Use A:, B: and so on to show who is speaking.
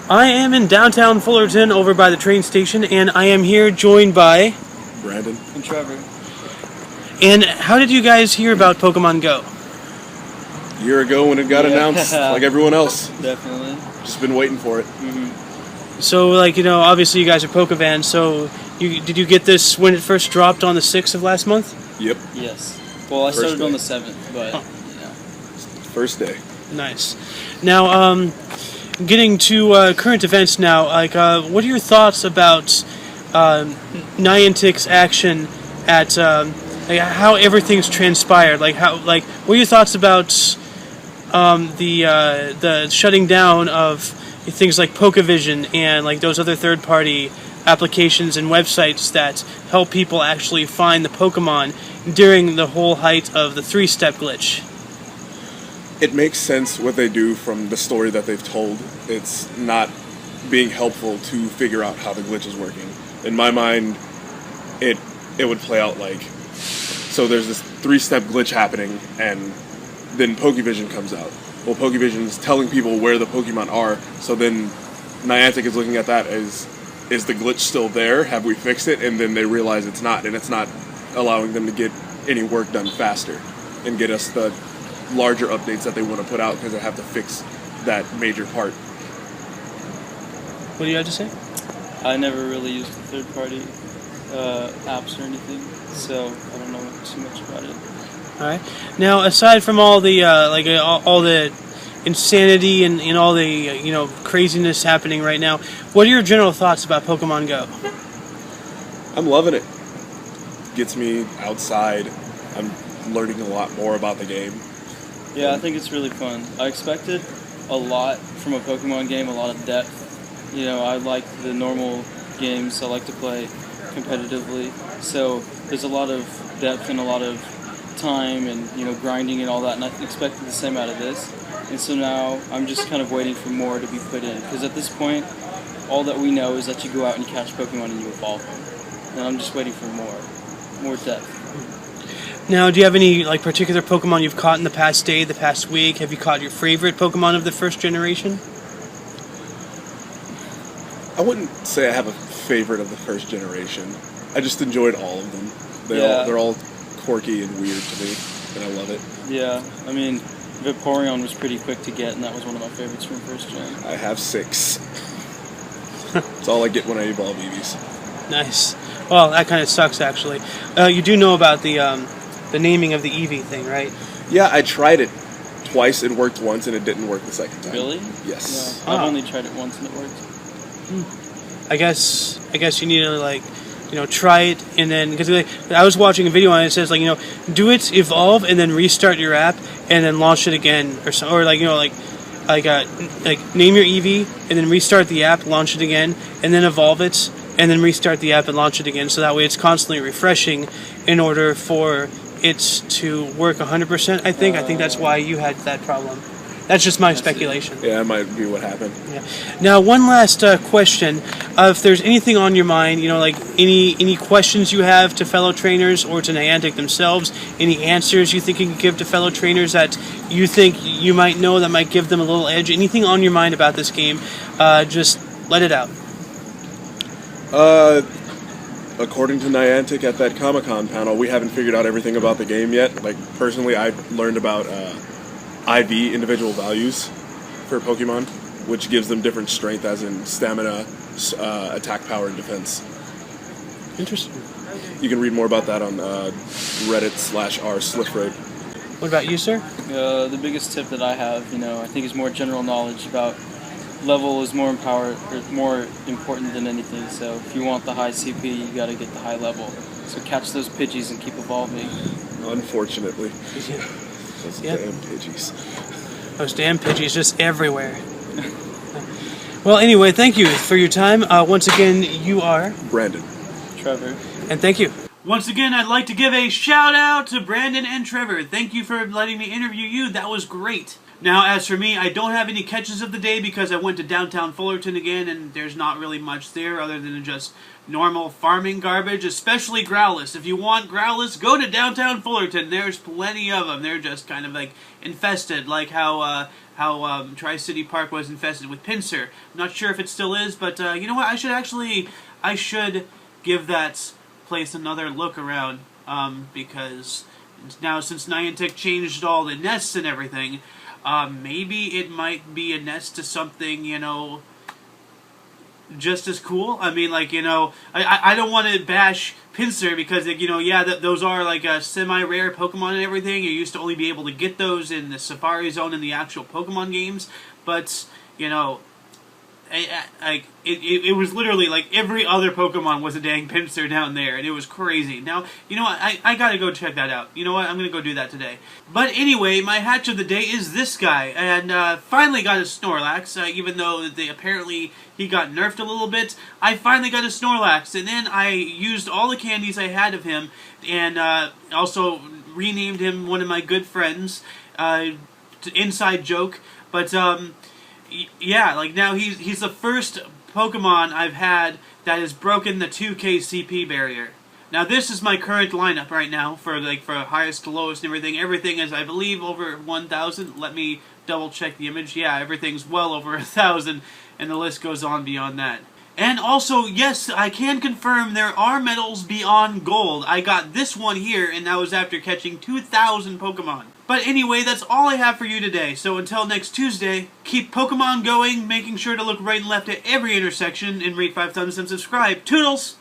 A: I am in downtown Fullerton over by the train station, and I am here joined by
B: Brandon
C: and Trevor.
A: And how did you guys hear about Pokemon Go?
B: A year ago when it got announced, like everyone else.
C: Definitely.
B: Just been waiting for it.
A: So, like, you know, obviously you guys are Pokevans, so did you get this when it first dropped on the 6th of last month?
B: Yep.
C: Yes. Well, I started on the 7th, but,
B: First day.
A: Nice. Now, getting to current events now, like, what are your thoughts about Niantic's action at like how everything's transpired? Like, what are your thoughts about the shutting down of things like Pokevision and like those other third-party applications and websites that help people actually find the Pokemon during the whole height of the 3-step glitch?
B: It makes sense what they do from the story that they've told. It's not being helpful to figure out how the glitch is working. In my mind, it would play out like, so there's this 3-step glitch happening, and then Pokevision comes out. Well, Pokevision is telling people where the Pokemon are, so then Niantic is looking at that as, is the glitch still there? Have we fixed it? And then they realize it's not, and it's not allowing them to get any work done faster and get us the larger updates that they want to put out because they have to fix that major part.
A: What do you have to say?
C: I never really used third-party apps or anything, so I don't know too much about it.
A: All right. Now, aside from all the all the insanity and all the craziness happening right now, what are your general thoughts about Pokemon Go?
B: I'm loving it. Gets me outside. I'm learning a lot more about the game.
C: Yeah, I think it's really fun. I expected a lot from a Pokemon game, a lot of depth. You know, I like the normal games. I like to play competitively. So there's a lot of depth and a lot of time and, grinding and all that. And I expected the same out of this. And so now I'm just kind of waiting for more to be put in. Because at this point, all that we know is that you go out and you catch Pokemon and you evolve them. And I'm just waiting for more depth.
A: Now, do you have any particular Pokemon you've caught in the past day, the past week? Have you caught your favorite Pokemon of the first generation?
B: I wouldn't say I have a favorite of the first generation. I just enjoyed all of them. They're all quirky and weird to me, and I love it.
C: Yeah, I mean, Vaporeon was pretty quick to get, and that was one of my favorites from first gen.
B: I have 6. That's all I get when I evolve Eevees.
A: Nice. Well, that kind of sucks, actually. You do know about the naming of the Eevee thing, right?
B: Yeah, I tried it twice. It worked once, and it didn't work the second time.
C: Really?
B: Yes.
C: Yeah, I've only tried it once, and it worked.
A: I guess you need to try it, and then because I was watching a video and it says do it, evolve, and then restart your app, and then launch it again, or name your Eevee, and then restart the app, launch it again, and then evolve it, and then restart the app and launch it again. So that way it's constantly refreshing in order for it to work 100%. I think that's why you had that problem. That's just my speculation.
B: Yeah, that might be what happened.
A: Yeah. Now, one last question. If there's anything on your mind, any questions you have to fellow trainers or to Niantic themselves, any answers you think you can give to fellow trainers that you think you might know that might give them a little edge, anything on your mind about this game, just let it out.
B: According to Niantic at that Comic-Con panel, we haven't figured out everything about the game yet. Personally, I learned about IV, individual values, for Pokemon, which gives them different strength, as in stamina, attack power, and defense.
A: Interesting.
B: You can read more about that on Reddit/r/Slifroad.
A: What about you, sir?
C: The biggest tip that I have, I think is more general knowledge about level is more important than anything. So if you want the high CP, you got to get the high level. So catch those Pidgeys and keep evolving.
B: Unfortunately. Those damn Pidgeys.
A: Those damn Pidgeys just everywhere. Well, anyway, thank you for your time. Once again, you are...
B: Brandon.
C: Trevor.
A: And thank you. Once again, I'd like to give a shout out to Brandon and Trevor. Thank you for letting me interview you. That was great. Now, as for me, I don't have any catches of the day because I went to downtown Fullerton again, and there's not really much there other than just normal farming garbage, especially growlers. If you want growlers, go to downtown Fullerton. There's plenty of them. They're just kind of like infested, like how Tri-City Park was infested with pincer. I'm not sure if it still is, but you know what? I should give that place another look around because now since Niantic changed all the nests and everything. Maybe it might be a nest to something, you know, just as cool. I mean, like, you know, I don't want to bash Pinsir because, you know, yeah, those are like a semi-rare Pokemon and everything. You used to only be able to get those in the Safari Zone in the actual Pokemon games. But, you know, it was literally like every other Pokemon was a dang Pinsir down there, and it was crazy. Now, you know what, I gotta go check that out. You know what, I'm gonna go do that today. But anyway, my hatch of the day is this guy, and finally got a Snorlax, even though apparently he got nerfed a little bit. I finally got a Snorlax, and then I used all the candies I had of him, and also renamed him one of my good friends, inside joke, but yeah, like now he's the first Pokemon I've had that has broken the 2K CP barrier. Now this is my current lineup right now for highest to lowest and everything. Everything is, I believe, over 1,000. Let me double check the image. Yeah, everything's well over 1,000, and the list goes on beyond that. And also, yes, I can confirm there are medals beyond gold. I got this one here, and that was after catching 2,000 Pokemon. But anyway, that's all I have for you today. So until next Tuesday, keep Pokemon going, making sure to look right and left at every intersection, and rate 5 thumbs and subscribe. Toodles!